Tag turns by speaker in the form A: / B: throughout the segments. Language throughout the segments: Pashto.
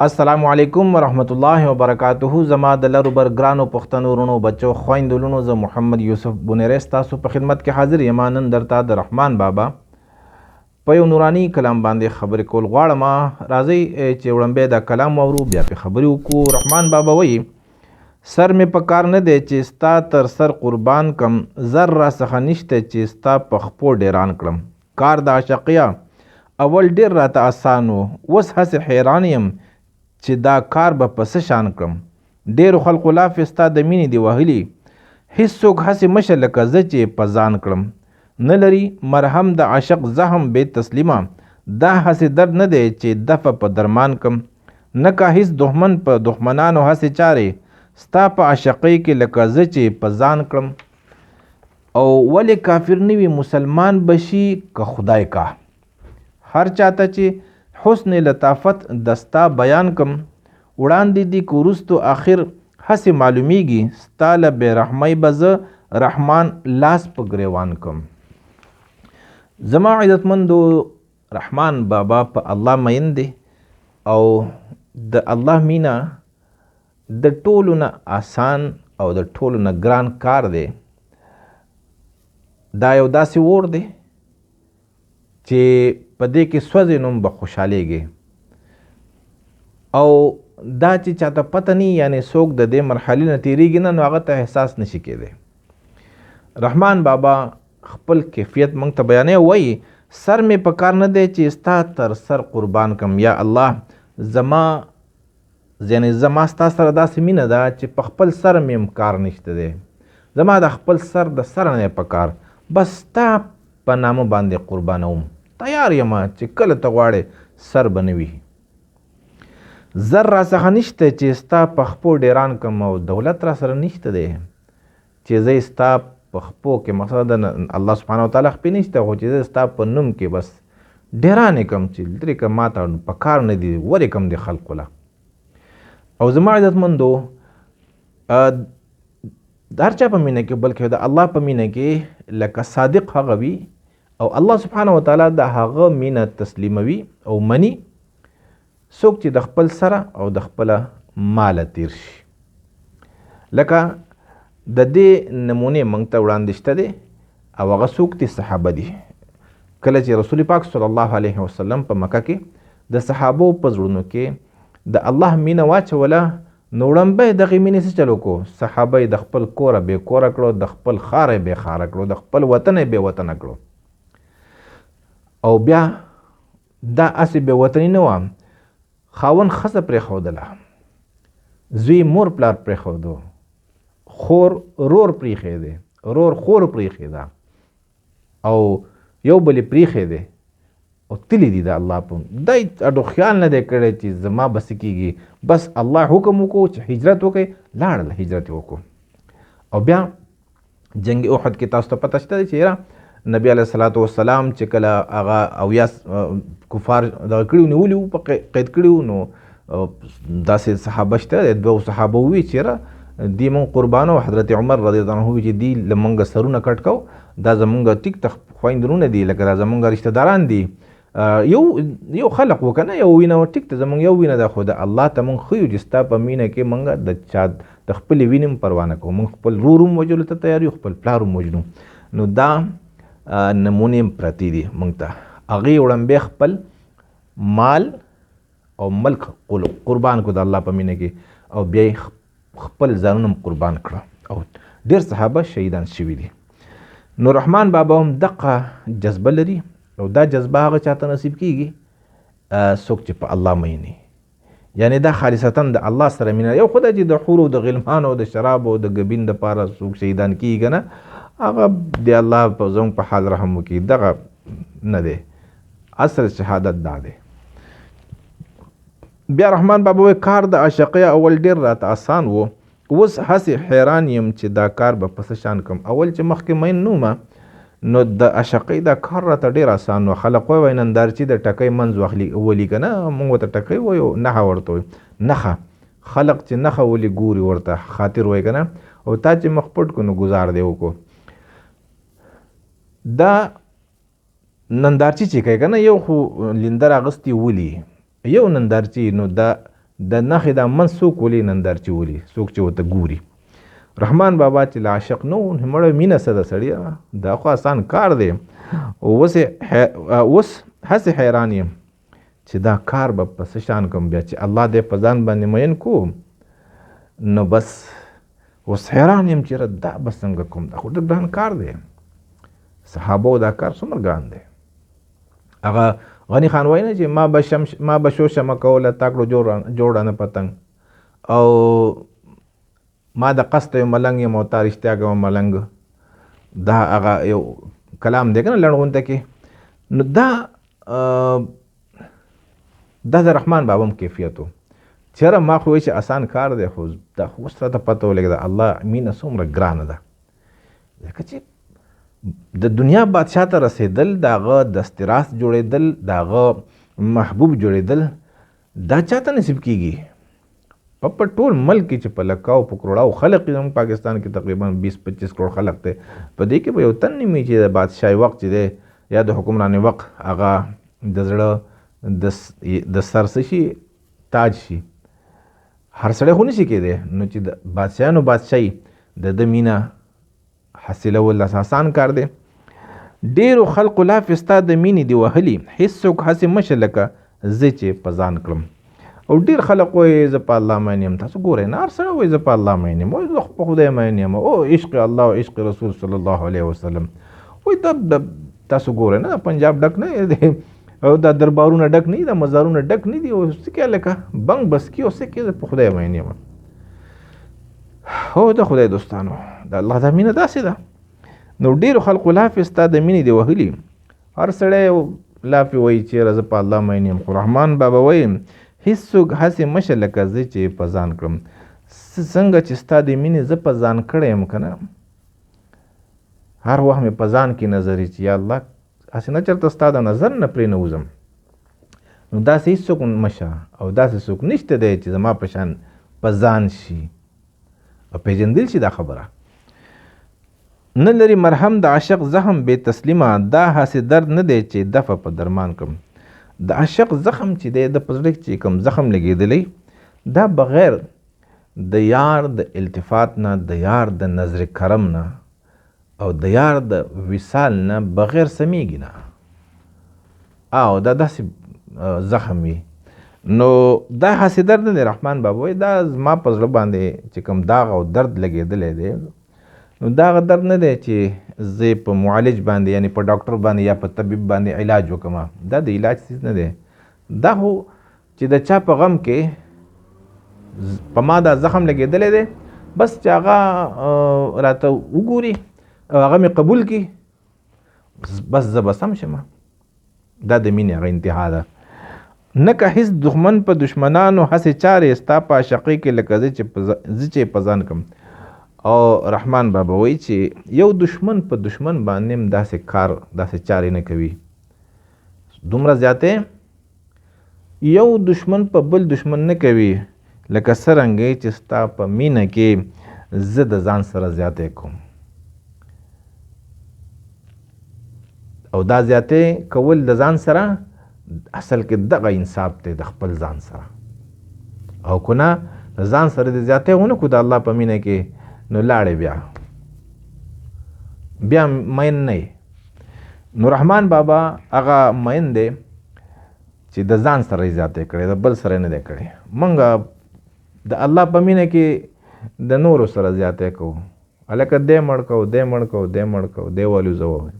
A: السلام علیکم ورحمت الله وبرکاتہ. زما د لرو بر ګرانو پښتنو ورونو بچو خویندو لونو زه محمد یوسف بونیرس تاسو په خدمت کې حاضر یم. نن درته د رحمان بابا په یو نورانی کلام باندې خبرې کول غواړم. راځئ چې وړاندې دا کلام واورو بیا په خبرې وکړو. رحمان بابا وایي سر مې په کار نه دی چې ستا تر سر قربان کم، زر را څخه نشته چې ستا په خپو ډیران کړم. کار د عاشقیا اول ډیر راته آسان و، اوس هسې حیران یم چې دا کار به په څه شان کړم. ډېرو خلقو لافې ستا د مینې دی وهلي، هېڅوک هسې مشه لکه زه چې په ځان کړم. نه لري مرهم د عاشق زخم بې تسلیمه، دا هسې درد نه دی چې دفع په درمان کم. نه کا هېڅ دښمن په دښمنانو هسې چارې، ستا په عاشقۍ کې لکه زه چې په ځان کړم. او ولې کافر نه وي مسلمان بشي که خدای کا. هر چاته چې حسن لطافت دستا بیان کم، وړاندې دی که وروستو آخر هسې معلومیږي ستا له بې رحمۍ به زه رحمان لاس په ګریوان کم. زما عزتمندو رحمان بابا په الله مین دی او د الله مینه د ټولو نه آسان او د ټولو نه ګران کار دی. دا یو داسې اور دی چې په دې کې سوځې نوم به خوشحالیږي. او دا چې چاته پته نی یعنی څوک د دې مرحلې نه تیریږي نه، نو هغه ته احساس نشي کېدی. رحمان بابا خپل کیفیت موږ ته بیانوي، وایي سر مې په کار نه دی چې ستا تر سر قربان کم. یا الله زما ستا سره داسې مینه ده چې په خپل سر مې کار نشته دی، زما د خپل سر د سره نه په کار، بس ستا په نامه باندې قربانوم. تیار یم چې کله ته غواړې سر به نه وي. زر را څخه نشته چې ستا په خپو ډیران کم، او دولت را سره نشته دی چې زه ستا په خپو کې، مقصد الله سبحانه وتعالی خپې نشته، خو چې زه ستا په نوم کې بس ډیرانې کم چې لرې که ما ته په کار نه دي ولې کم دی خلقو له. او زما عزتمندو د هر چا په مینه کې بلکې د الله په مینه کې لکه صادق هغه وي او الله سبحانه وتعالی د هغه مینه تسلیموي او مني څوک چې د خپل سره او د خپله ماله تیر شي. لکه د دې نمونې موږ ته وړاندې شته دی او هغه څوک دي صحابه دي. کله چې رسول پاک صلی الله علیه وسلم په مکه کې د صحابو په زړونو کې د الله مینه واچوله، نو وړاندې دغې مینې څه چل وکړو؟ صحابه یې د خپل کوره بې کوره کړو، د خپل ښاره یې بې ښاره کړو، د خپل وطن یې بې وطنه کړو. او بیا دا اسې بې وطني نه وه، خاوند ښځه پرېښودله، زوی مور پلار پرېښودو، خور رور پرېښېدی، رور خور پرېښېده، او یو بل یې پرېښېدی او تللی دي د الله په. دی اډو خیال نه دی کړی چې زما به څه کېږي، بس الله حکم وکړو چې هجرت وکړئ، لاړل هجرت یې وکړو. او بیا جنگ احد کې تاسو ته پته شته چې یاره نبی علیه الصلاۃ والسلام چې کله هغه اویا کفار دغه کړي نیولي وو، په قید کړي وو، نو داسې صحابه شته، دوه صحابه ووي چې یاره دې مونږ قربانو. حضرت عمر رضی الله عنه ووي چې دې له مونږه سرونه کټ کوو، دا زمونږ ټیک ته خویندرونه دي، لکه دا زمونږ رشته داران دي، یو خلق وکنه یو وینه ټیک ته زمونږ یو وینه ده، خو د الله ته مونږ ښیو چې ستا په مینه کې مونږ د چا د خپلې وینې هم پروا نه کوو، مونږ خپل رور هم وژلو ته تیار یو، خپل پلار هم وژنو. نو دا نمونې پرتې دي مونږ ته. هغې وړاندې خپل مال او ملک قربان کړو د الله په مینه کې، او بیا یې خپل ځانونه هم قربان کړه، او ډېر صحابه شهیدان شوي دي. نو رحمان بابا هم دقه جذبه لري، او دا جذبه هغه چاته نصیب کېږي څوک چې په الله مین وي، یعنی دا خالصتا د الله سره مینه. یو خدای چې د حورو د غلمان او د شراب او د ګبین دپاره څوک شهیدان کېږي که نه، هغه د الله په زموږ په حال رحم وکړي، دغه نه دی. اصل شهادت دا دی. بیا رحمان بابا وایي کار د عاشقۍ اول ډېر راته آسان و، اوس هسې حیران یم چې دا کار به په څه شان کم. اول چې مخکې مین نه ومه، نو د عاشقۍ دا کار راته ډېر آسان و. خلق وایي نندارچي د ټکۍ منځ ولي که نه، موږ ورته ټکۍ وایو، نښه ورته وایو، نښه. خلق چې نښه ولي ګوري ورته خاطر وایي که نه، او تا چې مخ پټ کړو نو ګزار دی وکړو. دا نندارچي چې کوي که نه، یو خو لیندر اغوستي ولي، یو نندارچي، نو دا د نخې دا من څوک ولي نندارچي ولي څوک چې ورته ګوري. رحمان بابا چې لا عاشق نه و مړه مینه څه ده سړیه، دا خو آسان کار دی. اوس هسې حیران یم چې دا کار به په څه شان کوم بیا چې الله دې په ځان باندې مین کو نو بس اوس حیران یم چې دا به څنګه کوم. دا خو ډېر ګران کار دی. صحابو دا کار څومره ګران دی. هغه غني خان وایي نه چې ما به شو شمه کوله تا کړو جوړه نه پتنګ، او ما د قصد یو ملنګ یم او تا رښتیا کوم ملنګ. دا هغه یو کلام دی که نه لنډ غونته کې. نو دا د رحمان بابا هم کیفیت و. چېره ما خو وایي چې آسان کار دی، خو دا خو اوس راته پته ولګېده الله مینه څومره ګرانه ده. ځکه چې د دنیا بادشاه ته رسېدل، د هغه دستراس جوړېدل، د هغه محبوب جوړېدل، دا چاته نصیب کېږي؟ په ټول ملک کې چې په لکاو په کروڑاو خلق یې پاکستان کې تقریبا 20-25 کروڑ خلق دی، په دې کې به یو تن نیمي چې د بادشاهي وخت چې دی یا د حکمراني وخت هغه د زړه د سر څه شي تاج شي. هر سړی خو نشي کېدی. نو چې د بادشاهانو بادشاهي د ده مینه حاصلول آسان کار دی. ډېرو خلقو لاف ستا د مینې دی وهلي، هېڅوک هسې مشه لکه زه چې په ځان کړم. او ډېر خلق وایي زه په الله مین یم. تاسو ګورئ نه، هر سړی وایي زه په الله مین یم، وایي زه په خدای مین یم، او عشق الله او عشق رسول صلی الله علیه وسلم. وایي دا تاسو ګورئ نه، پنجاب ډک نه دی او دا دربارونه ډک نه دي، دا مزارونه ډک نه دي. او څه کې لکه بنګ بس کې او څه کې زه په خدای مین یم. هو د خدای دوستانو د الله دا مینه داسې ده. نو ډېرو خلقو لافې ستا د مینې دی وهلي. هر سړی لافې وایي چېرې زه په الله مین یم. خو رحمان بابا وایي هېڅوک هسې مشه لکه زه چې په ځان کړم. څنګه چې ستا د مینې زه په ځان کړی یم که نه، هر وخت مې په ځان کې نظر چې یا الله هسې نه چېرته ستا د نظر نه پرې نه وځم. نو داسې هېڅوک مشه او داسې څوک نشته دی چې زما په شان په ځان شي او پېژندل شي. دا خبره نه لري مرهم د عاشق زخم بې تسلیمه، دا هسې درد نه دی چې دفع په درمان کړم. د عاشق زخم چې دی د په زړه چې کوم زخم لګېدلی، دا بغیر د یار د التفات نه، د یار د نظر کرم نه او د یار د وصال نه بغیر سمیږي نه. او دا داسې زخم وي. نو دا هسې درد نه دی. رحمان بابا وایي دا زما په زړه باندې چې کوم داغ او درد لګېدلی دی، نو دا هغه درد نه دی چې زه په معالج باندې یعنی په ډاکټر باندې یا په طبیب باندې علاج وکړم. دا د علاج څیز نه دی. دا خو چې د چا په غم کې په ما دا زخم لګېدلی دی، بس چې هغه راته وګوري او هغه مې قبول کړي، بس زه به سم شم. دا د مینې هغه انتها ده. نه که هېڅ دښمن په دشمنانو هسې چارې ستا په عاشقۍ کې لکه زه چې په ځان کړم. او رحمان بابا وایي چې یو دشمن په دشمن باندې هم داسې کار داسې چارې نه کوي. دومره زیاتې یو دشمن په بل دشمن نه کوي لکه څرنګه چې ستا په مینه کې زه د ځان سره زیاتې کوم. او دا زیاتې کول د ځان سره اصل کې دغه انصاف دی د خپل ځان سره. او که نه د ځان سره د زیاتې ونه کړو د الله په مینه کې، نو لاړې بیا مین نه. نو رحمان بابا هغه مین دی چې د ځان سره یې زیاتې کړی، د بل سره نه دی کړی. موږ د الله په مینه کې د نورو سره زیاتې کوو. هلکه دی مړ کو، دی مړ کو، دی مړ کو، دی والوزه ووایي،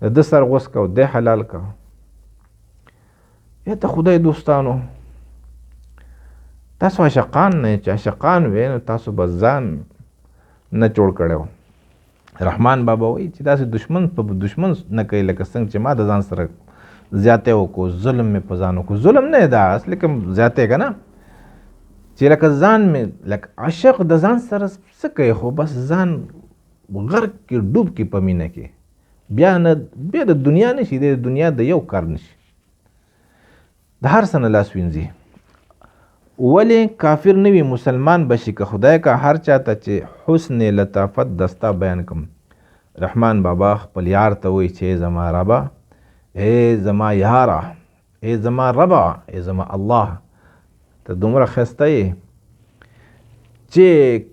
A: د ده سر غوڅ کو، دی حلال کو. یا ته خدای دوستانو تاسو عاشقان نه، چې عاشقان وې نو تاسو به ځان نه جوړ کړی و. رحمان بابا وایي چې داسې دشمن په دشمن نه کوي لکه څنګه چې ما د ځان سره زیاتې وکړو، ظلم مې په ځان وکړو. ظلم نه دا اصل کې زیاتې که نه، چې لکه ځان مې لکه عاشق د ځان سره څه کوي، خو بس ځان غرق کې ډوب کې په مینه کې، بیا د دنیا نشي، د دنیا د یو کار نشي، د هر څه نه لاس وینځي. ولی کافر نوی مسلمان بشی که خدای کا هر چاته چې حسن لطافت دستا بیان کم. رحمان بابا خپل یار ته وایي چې زما ربا، ای زما یارا، ای زما ربا، ای زما الله، ته دومره ښایسته یې چې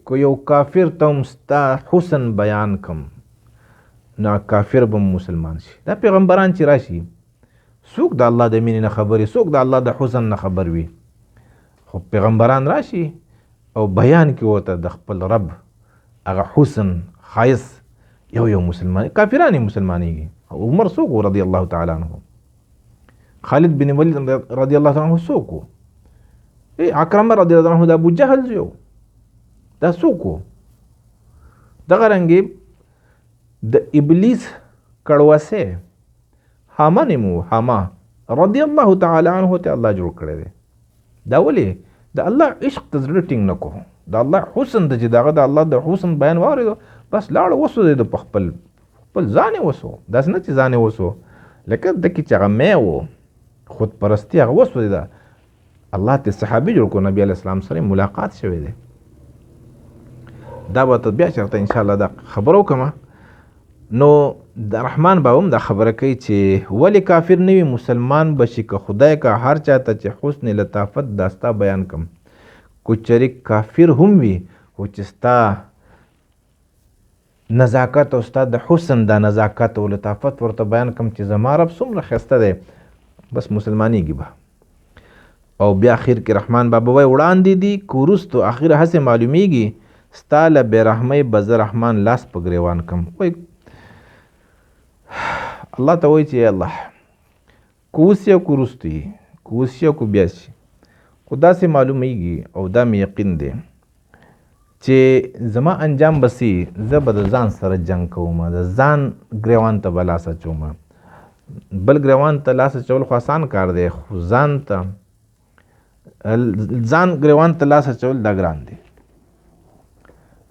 A: که یو کافر ته هم ستا حسن بیان کم نو کافر به مسلمان شي. دا پیغمبران چې راشي څوک د الله د مینې نه خبري، څوک د الله د حسن نه خبر وي، خو پیغمبران راشي او بیان کې ورته د خپل رب هغه حسن ښایست یو مسلمان، کافران یې مسلمانېږي. عمر څوک و رضی الله تعالی عنه، خالد بن ولید رضی الله تعالی عنه څوک و، عکرمه رضی الله عنه د ابو جهل زوی و، دا څوک و. دغه رنګې د ابلیس کړوسی حامان مو حاما رضی الله تعالی عنه ته الله جوړ کړی دی. دا ولې د الله عشق ته زړه ټینګ نه کوو، د الله حسن د چې دغه د الله د حسن بیان واورېدو بس لاړ وسوځېدو په خپل ځان یې وسو. داسې نه چې ځان یې وسو لکه دکې چې هغه می و خود پرستي هغه وسوځېده. الله ته صحابي جوړ کړو، نبي علیه السلام سره ملاقات شوی دی. دا به ته بیا چېرته انشاءالله دا خبره وکړم. نو د رحمان بابا هم دا خبره کوي چې ولې کافر نه وي مسلمان بشي که خدای که هر چاته چې حسن لطافت دا ستا بیان کم. کو چرې کافر هم وي خو چې ستا نزاکت او ستا د حسن دا نزاکت او لطافت ورته بیان کم چې زما رب څومره ښایسته دی بس مسلمانېږي به. او بیا اخر کې رحمان بابا وایي وړاندې دي که وروستو اخر هسې معلومیږي ستا له بېرحمۍ به زه رحمان لاس په ګریوان کم. وایي الله ته وایي چې الله که اوس یې که وروستو یي، که اوس یې که بیا شي، خو داسې معلومیږي او دا مې یقین دی چې زما انجام به سي، زه به د ځان سره جنګ کوم، د ځان ګریوان ته به لاس اچوم. بل ګریوان ته لاس اچول خو آسان کار دی، خو ځان ګریوان ته لاس اچول دا ګران دی.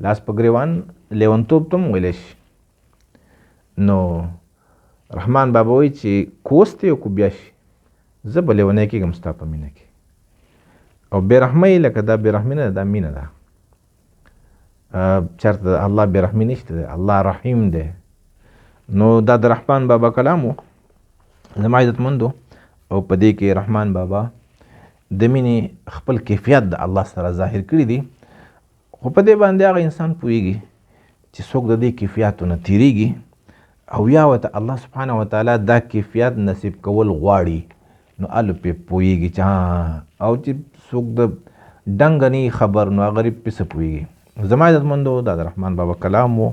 A: لاس په ګریوان لیونتوب ته هم ویلی شي. نو رحمان بابا وایي چې که اوس ته یو که بیا شي زه به لیونی کېږم ستا په مینه کې. او بېرحمۍ لکه دا بېرحمي نه ده، دا مینه ده. چېرته د الله بېرحمي نشته دی، الله رحیم دی. نو دا د رحمان بابا کلام و زما عزتمندو. او په دې کې رحمان بابا د مینې خپل کیفیت د الله سره ظاهر کړي دي. خو په دې باندې هغه انسان پوهېږي چې څوک د دې کیفیاتو نه تېرېږي او یا ورته الله سبحانه وتعالی دا کیفیت نصیب کول غواړي نو هلته پرې پوهېږي چې او چې څوک د ډنګه نه خبر نو هغه غریب پرې څه پوهېږي. زما عزتمندو دا د رحمان بابا کلام و.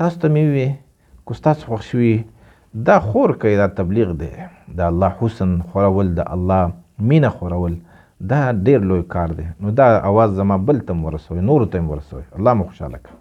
A: تاسو ته مې وویې که ستاسو خوښ شوي دا خور کوي، دا تبلیغ دی، د الله حسن خورول، د الله مینه خورول دا ډېر لوی کار دی. نو دا اواز زما بل ته هم ورسوئ، نورو ته هم ورسوئ. الله مو خوشحاله کړه.